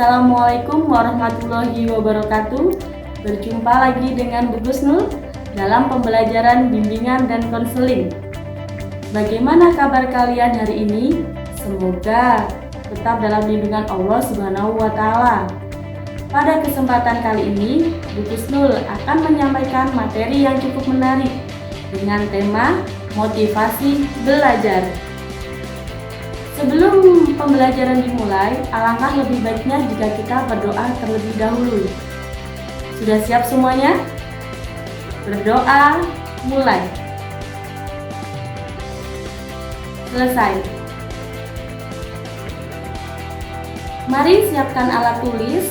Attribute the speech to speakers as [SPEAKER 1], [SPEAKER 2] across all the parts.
[SPEAKER 1] Assalamualaikum warahmatullahi wabarakatuh. Berjumpa lagi dengan Bu Gusnul dalam pembelajaran bimbingan dan konseling. Bagaimana kabar kalian hari ini? Semoga tetap dalam bimbingan Allah Subhanahu wa Ta'ala. Pada kesempatan kali ini, Bu Gusnul akan menyampaikan materi yang cukup menarik dengan tema motivasi belajar. Sebelum pembelajaran dimulai, alangkah lebih baiknya jika kita berdoa terlebih dahulu. Sudah siap semuanya? Berdoa, mulai. Selesai. Mari siapkan alat tulis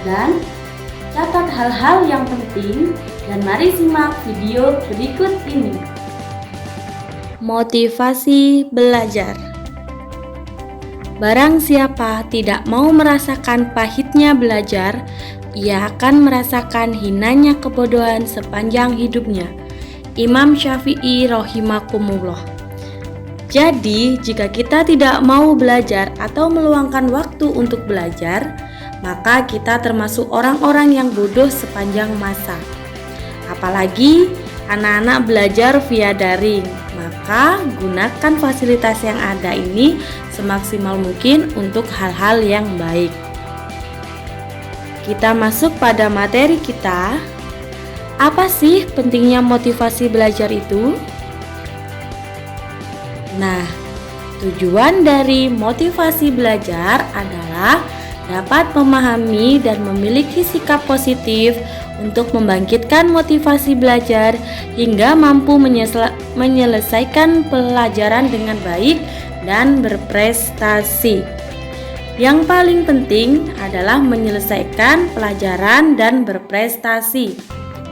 [SPEAKER 1] dan catat hal-hal yang penting dan mari simak video berikut ini. Motivasi belajar. Barang siapa tidak mau merasakan pahitnya belajar, ia akan merasakan hinanya kebodohan sepanjang hidupnya. Imam Syafi'i rahimakumullah. Jadi, jika kita tidak mau belajar atau meluangkan waktu untuk belajar, maka kita termasuk orang-orang yang bodoh sepanjang masa. Apalagi anak-anak belajar via daring, maka gunakan fasilitas yang ada ini semaksimal mungkin untuk hal-hal yang baik. Kita masuk pada materi kita. Apa sih pentingnya motivasi belajar itu? Nah, tujuan dari motivasi belajar adalah dapat memahami dan memiliki sikap positif untuk membangkitkan motivasi belajar hingga mampu menyelesaikan pelajaran dengan baik dan berprestasi. Yang paling penting adalah menyelesaikan pelajaran dan berprestasi.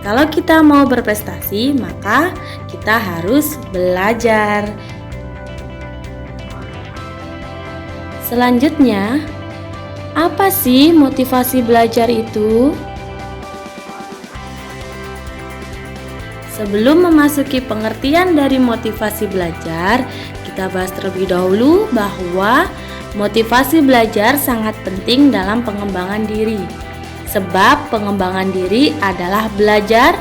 [SPEAKER 1] Kalau kita mau berprestasi, maka kita harus belajar. Selanjutnya, apa sih motivasi belajar itu? Sebelum memasuki pengertian dari motivasi belajar, kita bahas terlebih dahulu bahwa motivasi belajar sangat penting dalam pengembangan diri. Sebab pengembangan diri adalah belajar,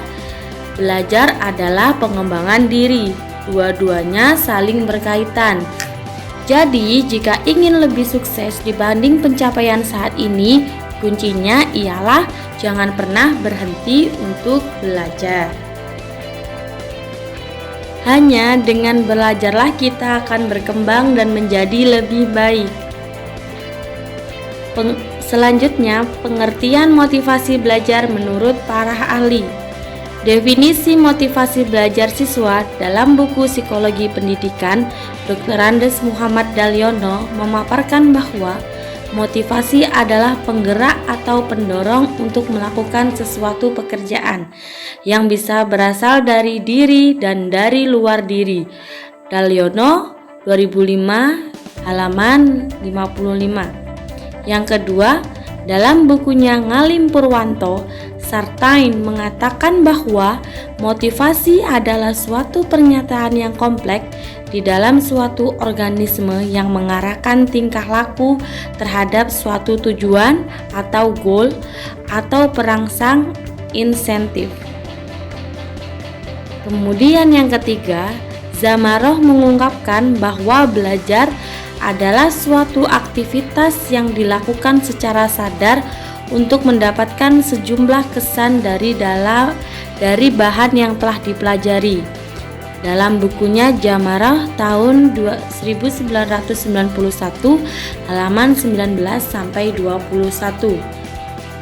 [SPEAKER 1] belajar adalah pengembangan diri. Dua-duanya saling berkaitan. Jadi, jika ingin lebih sukses dibanding pencapaian saat ini, kuncinya ialah jangan pernah berhenti untuk belajar. Hanya dengan belajarlah kita akan berkembang dan menjadi lebih baik. Selanjutnya, pengertian motivasi belajar menurut para ahli. Definisi motivasi belajar siswa dalam buku Psikologi Pendidikan, Dr. Andes Muhammad Dalyono memaparkan bahwa motivasi adalah penggerak atau pendorong untuk melakukan sesuatu pekerjaan yang bisa berasal dari diri dan dari luar diri. Dalyono 2005 halaman 55. Yang kedua, dalam bukunya Ngalim Purwanto, Sartain mengatakan bahwa motivasi adalah suatu pernyataan yang kompleks di dalam suatu organisme yang mengarahkan tingkah laku terhadap suatu tujuan atau goal atau perangsang insentif. Kemudian yang ketiga, Zamaroh mengungkapkan bahwa belajar adalah suatu aktivitas yang dilakukan secara sadar untuk mendapatkan sejumlah kesan dari bahan yang telah dipelajari. Dalam bukunya Zamarah tahun 1991 halaman 19 sampai 21.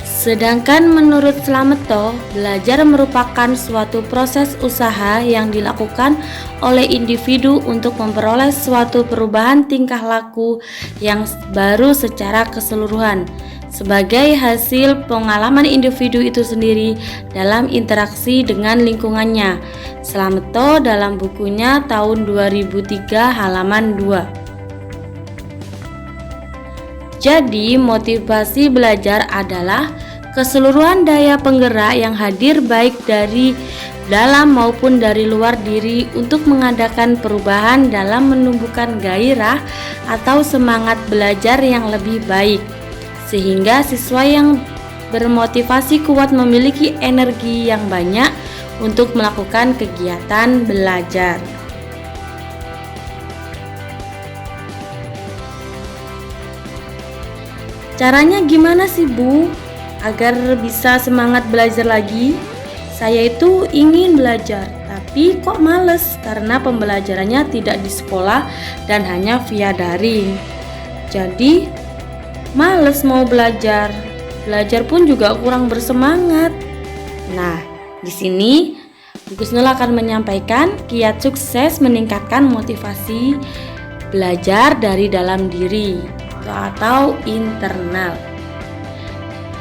[SPEAKER 1] Sedangkan menurut Slameto, belajar merupakan suatu proses usaha yang dilakukan oleh individu untuk memperoleh suatu perubahan tingkah laku yang baru secara keseluruhan sebagai hasil pengalaman individu itu sendiri dalam interaksi dengan lingkungannya. Slameto dalam bukunya tahun 2003 halaman 2. Jadi, motivasi belajar adalah keseluruhan daya penggerak yang hadir baik dari dalam maupun dari luar diri untuk mengadakan perubahan dalam menumbuhkan gairah atau semangat belajar yang lebih baik. sehingga siswa yang bermotivasi kuat memiliki energi yang banyak untuk melakukan kegiatan belajar. Caranya gimana sih Bu agar bisa semangat belajar lagi? Saya itu ingin belajar, tapi kok males karena pembelajarannya tidak di sekolah dan hanya via daring. Jadi males mau belajar pun juga kurang bersemangat. Nah, di sini Bu Gusnul akan menyampaikan kiat sukses meningkatkan motivasi belajar dari dalam diri atau internal.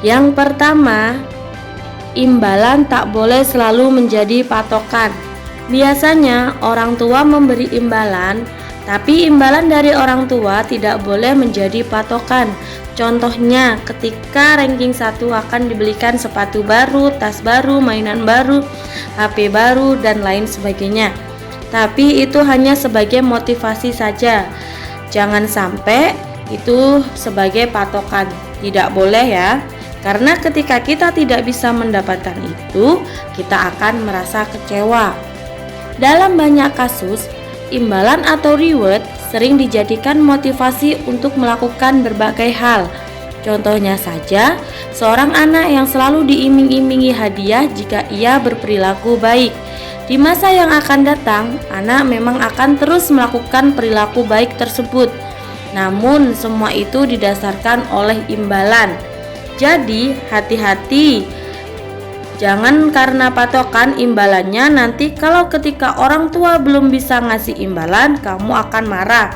[SPEAKER 1] Yang pertama, imbalan tak boleh selalu menjadi patokan. Biasanya orang tua memberi imbalan, tapi imbalan dari orang tua tidak boleh menjadi patokan. Contohnya, ketika ranking 1 akan dibelikan sepatu baru, tas baru, mainan baru, HP baru, dan lain sebagainya. Tapi itu hanya sebagai motivasi saja. Jangan sampai itu sebagai patokan. Tidak boleh ya. Karena ketika kita tidak bisa mendapatkan itu, kita akan merasa kecewa. Dalam banyak kasus, imbalan atau reward sering dijadikan motivasi untuk melakukan berbagai hal. Contohnya saja, seorang anak yang selalu diiming-imingi hadiah jika ia berperilaku baik. Di masa yang akan datang, anak memang akan terus melakukan perilaku baik tersebut. Namun, semua itu didasarkan oleh imbalan. Jadi, hati-hati. Jangan karena patokan imbalannya, nanti kalau ketika orang tua belum bisa ngasih imbalan, kamu akan marah.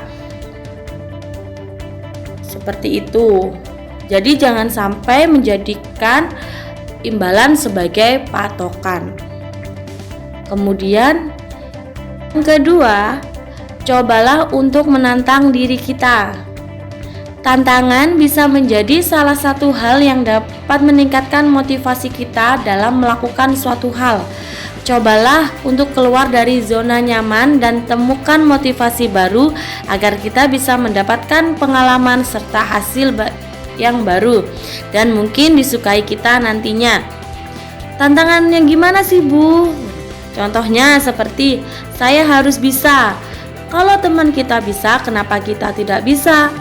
[SPEAKER 1] Seperti itu. Jadi jangan sampai menjadikan imbalan sebagai patokan. Kemudian yang kedua, cobalah untuk menantang diri kita. Tantangan bisa menjadi salah satu hal yang dapat meningkatkan motivasi kita dalam melakukan suatu hal. Cobalah untuk keluar dari zona nyaman dan temukan motivasi baru agar kita bisa mendapatkan pengalaman serta hasil yang baru dan mungkin disukai kita nantinya. Tantangannya gimana sih Bu? Contohnya seperti saya harus bisa. Kalau teman kita bisa, kenapa kita tidak bisa?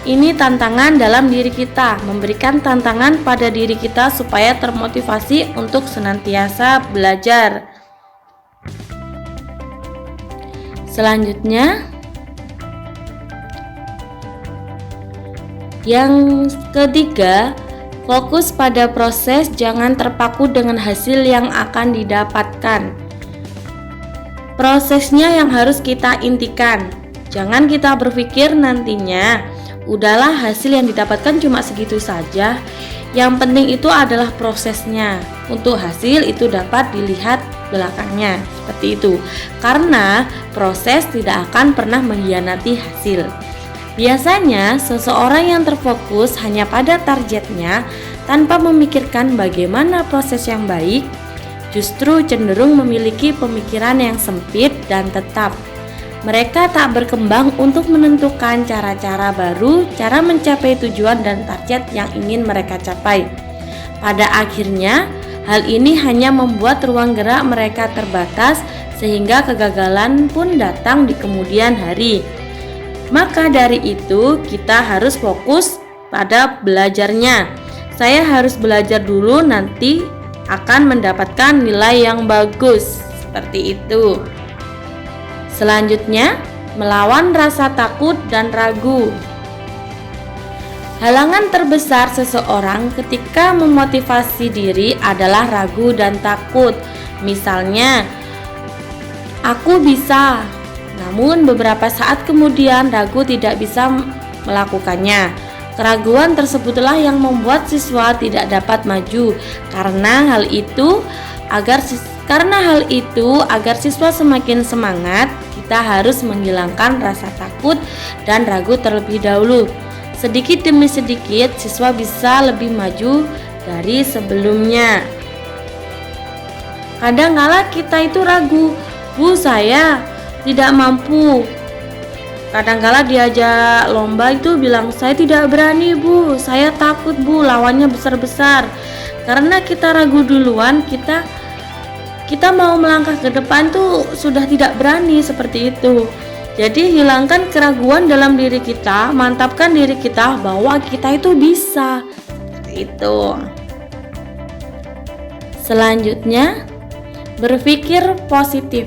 [SPEAKER 1] Ini tantangan dalam diri kita, memberikan tantangan pada diri kita supaya termotivasi untuk senantiasa belajar. Selanjutnya, yang ketiga, fokus pada proses, jangan terpaku dengan hasil yang akan didapatkan. Prosesnya yang harus kita intikan. Jangan kita berpikir nantinya, udahlah hasil yang didapatkan cuma segitu saja. Yang penting itu adalah prosesnya. Untuk hasil itu dapat dilihat belakangnya. Seperti itu. Karena proses tidak akan pernah mengkhianati hasil. Biasanya seseorang yang terfokus hanya pada targetnya tanpa memikirkan bagaimana proses yang baik, justru cenderung memiliki pemikiran yang sempit dan tetap. Mereka tak berkembang untuk menentukan cara-cara baru, cara mencapai tujuan dan target yang ingin mereka capai. Pada akhirnya, hal ini hanya membuat ruang gerak mereka terbatas sehingga kegagalan pun datang di kemudian hari. Maka dari itu, kita harus fokus pada belajarnya. Saya harus belajar dulu, nanti akan mendapatkan nilai yang bagus. Seperti itu. Selanjutnya, melawan rasa takut dan ragu. Halangan terbesar seseorang ketika memotivasi diri adalah ragu dan takut. Misalnya, aku bisa, namun beberapa saat kemudian ragu tidak bisa melakukannya. Keraguan tersebutlah yang membuat siswa tidak dapat maju. Karena hal itu, agar siswa semakin semangat, kita harus menghilangkan rasa takut dan ragu terlebih dahulu. Sedikit demi sedikit, siswa bisa lebih maju dari sebelumnya. Kadang-kala kita itu ragu, Bu, saya tidak mampu. Kadangkala diajak lomba itu bilang, saya tidak berani bu, saya takut bu, lawannya besar-besar. Karena kita ragu duluan, kita mau melangkah ke depan tuh sudah tidak berani seperti itu. Jadi hilangkan keraguan dalam diri kita, mantapkan diri kita bahwa kita itu bisa. Seperti itu. Selanjutnya, berpikir positif.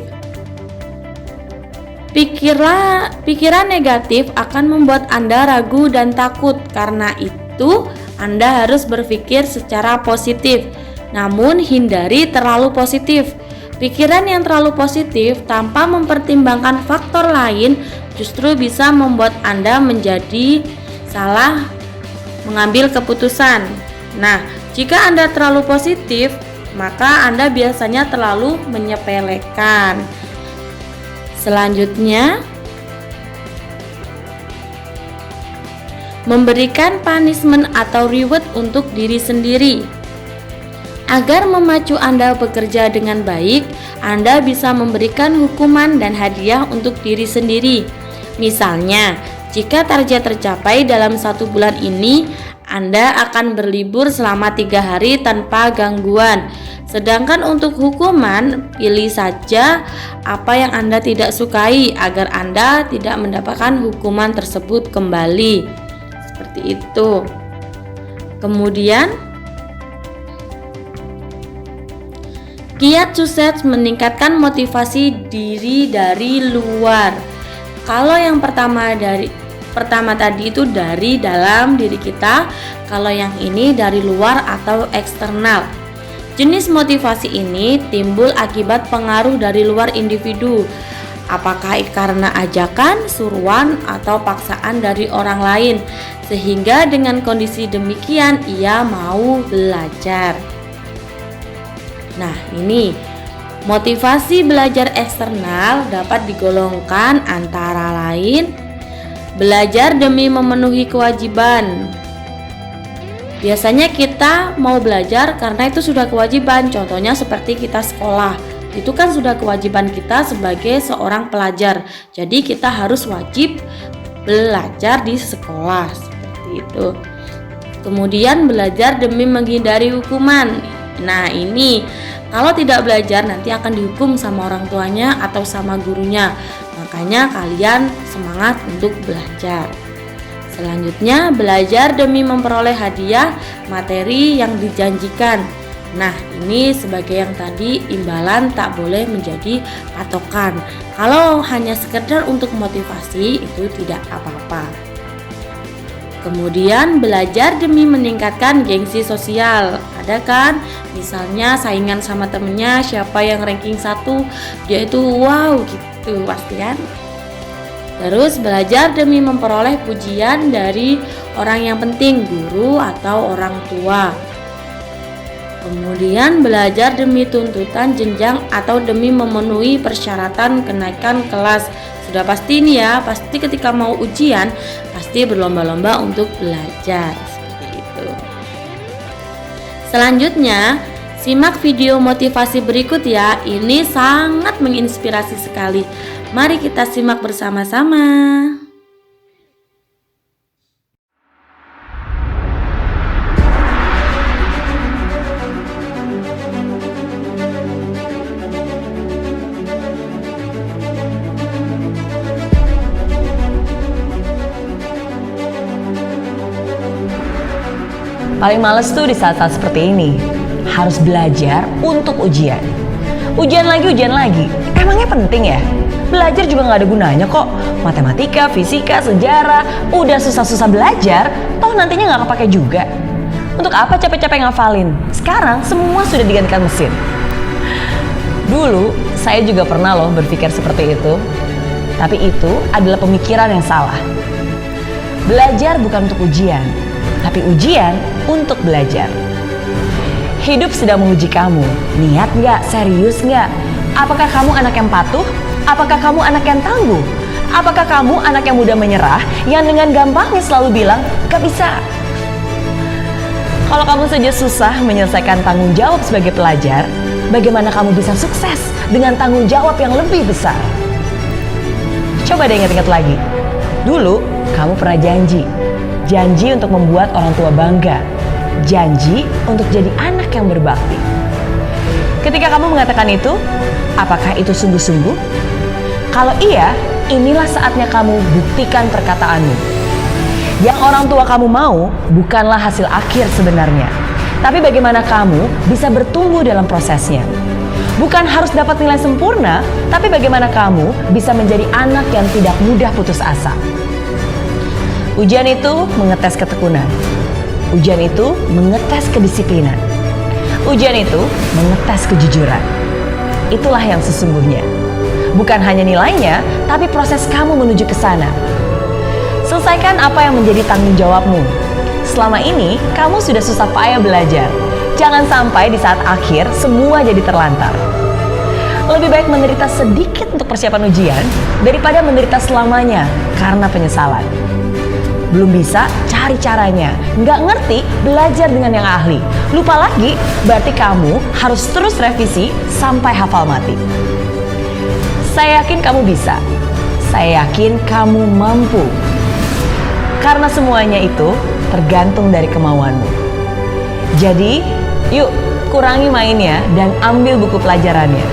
[SPEAKER 1] Pikiran negatif akan membuat Anda ragu dan takut. Karena itu, Anda harus berpikir secara positif. Namun, hindari terlalu positif. Pikiran yang terlalu positif tanpa mempertimbangkan faktor lain justru bisa membuat Anda menjadi salah mengambil keputusan. Nah, jika Anda terlalu positif, maka Anda biasanya terlalu menyepelekan. Selanjutnya, memberikan punishment atau reward untuk diri sendiri. Agar memacu Anda bekerja dengan baik, Anda bisa memberikan hukuman dan hadiah untuk diri sendiri. Misalnya, jika target tercapai dalam 1 bulan ini, Anda akan berlibur selama 3 hari tanpa gangguan. Sedangkan untuk hukuman, pilih saja apa yang Anda tidak sukai agar Anda tidak mendapatkan hukuman tersebut kembali. Seperti itu. Kemudian, kiat sukses meningkatkan motivasi diri dari luar. Kalau yang pertama tadi itu dari dalam diri kita, kalau yang ini dari luar atau eksternal. Jenis motivasi ini timbul akibat pengaruh dari luar individu. Apakah karena ajakan, suruhan, atau paksaan dari orang lain, sehingga dengan kondisi demikian ia mau belajar. Nah, ini motivasi belajar eksternal dapat digolongkan antara lain belajar demi memenuhi kewajiban. Biasanya kita mau belajar karena itu sudah kewajiban. Contohnya seperti kita sekolah, itu kan sudah kewajiban kita sebagai seorang pelajar. Jadi kita harus wajib belajar di sekolah, seperti itu. Kemudian belajar demi menghindari hukuman. Nah, ini kalau tidak belajar nanti akan dihukum sama orang tuanya atau sama gurunya. Makanya kalian semangat untuk belajar. Selanjutnya, belajar demi memperoleh hadiah materi yang dijanjikan. Nah, ini sebagai yang tadi, imbalan tak boleh menjadi patokan. Kalau hanya sekedar untuk motivasi itu tidak apa-apa. Kemudian belajar demi meningkatkan gengsi sosial. Ada kan? Misalnya saingan sama temennya, siapa yang ranking 1, dia itu wow gitu pasti kan. Terus belajar demi memperoleh pujian dari orang yang penting, guru atau orang tua. Kemudian belajar demi tuntutan jenjang atau demi memenuhi persyaratan kenaikan kelas. Sudah pasti nih ya, pasti ketika mau ujian pasti berlomba-lomba untuk belajar. Seperti itu. Selanjutnya, simak video motivasi berikut ya. Ini sangat menginspirasi sekali. Mari kita simak bersama-sama.
[SPEAKER 2] Paling males tuh di saat-saat seperti ini. Harus belajar untuk ujian. Ujian lagi. Emangnya penting ya? Belajar juga gak ada gunanya kok. Matematika, fisika, sejarah, udah susah-susah belajar, toh nantinya gak kepake juga. Untuk apa capek-capek ngafalin? Sekarang semua sudah digantikan mesin. Dulu saya juga pernah loh berpikir seperti itu. Tapi itu adalah pemikiran yang salah. Belajar bukan untuk ujian, tapi ujian untuk belajar. Hidup sedang menguji kamu. Niat nggak? Serius nggak? Apakah kamu anak yang patuh? Apakah kamu anak yang tangguh? Apakah kamu anak yang mudah menyerah, yang dengan gampangnya selalu bilang, gak bisa? Kalau kamu saja susah menyelesaikan tanggung jawab sebagai pelajar, bagaimana kamu bisa sukses dengan tanggung jawab yang lebih besar? Coba deh ingat-ingat lagi. Dulu, kamu pernah janji untuk membuat orang tua bangga, janji untuk jadi anak yang berbakti. Ketika kamu mengatakan itu, apakah itu sungguh-sungguh? Kalau iya, inilah saatnya kamu buktikan perkataanmu. Yang orang tua kamu mau bukanlah hasil akhir sebenarnya, tapi bagaimana kamu bisa bertumbuh dalam prosesnya. Bukan harus dapat nilai sempurna, tapi bagaimana kamu bisa menjadi anak yang tidak mudah putus asa. Ujian itu mengetes ketekunan. Ujian itu mengetes kedisiplinan. Ujian itu mengetes kejujuran. Itulah yang sesungguhnya. Bukan hanya nilainya, tapi proses kamu menuju ke sana. Selesaikan apa yang menjadi tanggung jawabmu. Selama ini, kamu sudah susah payah belajar. Jangan sampai di saat akhir semua jadi terlantar. Lebih baik menderita sedikit untuk persiapan ujian daripada menderita selamanya karena penyesalan. Belum bisa, cari caranya. Nggak ngerti, belajar dengan yang ahli. Lupa lagi, berarti kamu harus terus revisi sampai hafal mati. Saya yakin kamu bisa. Saya yakin kamu mampu. Karena semuanya itu tergantung dari kemauanmu. Jadi, yuk kurangi mainnya dan ambil buku pelajarannya.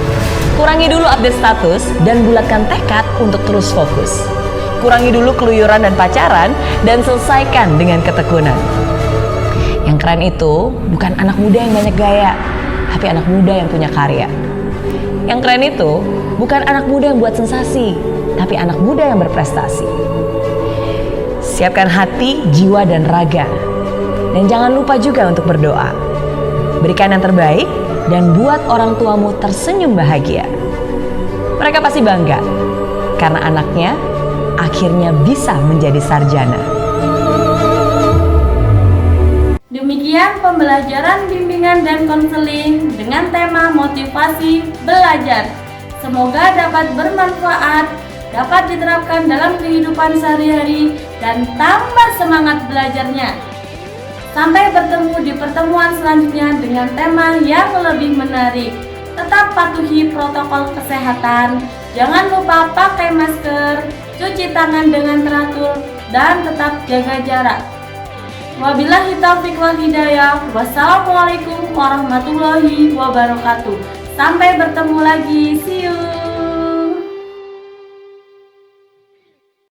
[SPEAKER 2] Kurangi dulu update status dan bulatkan tekad untuk terus fokus. Kurangi dulu keluyuran dan pacaran dan selesaikan dengan ketekunan. Yang keren itu bukan anak muda yang banyak gaya, tapi anak muda yang punya karya. Yang keren itu bukan anak muda yang buat sensasi, tapi anak muda yang berprestasi. Siapkan hati, jiwa, dan raga. Dan jangan lupa juga untuk berdoa. Berikan yang terbaik dan buat orang tuamu tersenyum bahagia. Mereka pasti bangga karena anaknya akhirnya bisa menjadi sarjana.
[SPEAKER 1] Demikian pembelajaran bimbingan dan konseling dengan tema motivasi belajar. Semoga dapat bermanfaat, dapat diterapkan dalam kehidupan sehari-hari, dan tambah semangat belajarnya. Sampai bertemu di pertemuan selanjutnya dengan tema yang lebih menarik. Tetap patuhi protokol kesehatan, jangan lupa pakai masker, cuci tangan dengan teratur, dan tetap jaga jarak. Wabillahi taufiq wal hidayah. Wassalamualaikum warahmatullahi wabarakatuh. Sampai bertemu lagi. See you.